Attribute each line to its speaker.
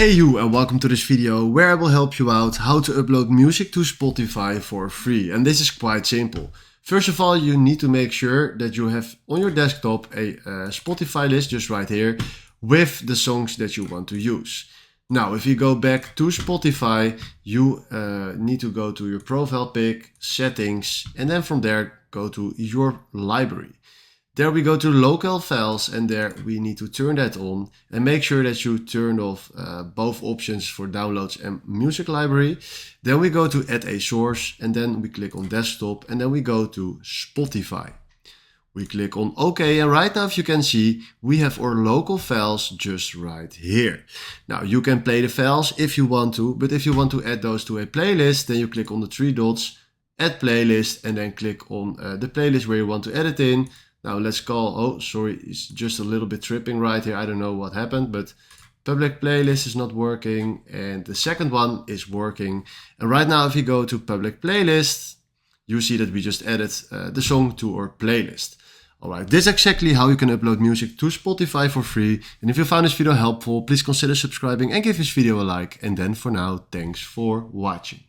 Speaker 1: Hey you, and welcome to this video where I will help you out how to upload music to Spotify for free. And this is quite simple. First of all, you need to make sure that you have on your desktop a Spotify list just right here with the songs that you want to use. Now, if you go back to Spotify, you need to go to your profile pic, settings, and then from there go to your library. There we go to local files, and there we need to turn that on and make sure that you turn off both options for downloads and music library. Then we go to add a source, and then we click on desktop, and then we go to Spotify. We click on OK, and right now, if you can see, we have our local files just right here. Now you can play the files if you want to, but if you want to add those to a playlist, then you click on the three dots, add playlist, and then click on the playlist where you want to add it in. Now let's call, oh sorry, it's just a little bit tripping right here. I don't know what happened, but public playlist is not working and the second one is working. And right now if you go to public playlist, you see that we just added the song to our playlist. Alright, this is exactly how you can upload music to Spotify for free. And if you found this video helpful, please consider subscribing and give this video a like. And then for now, thanks for watching.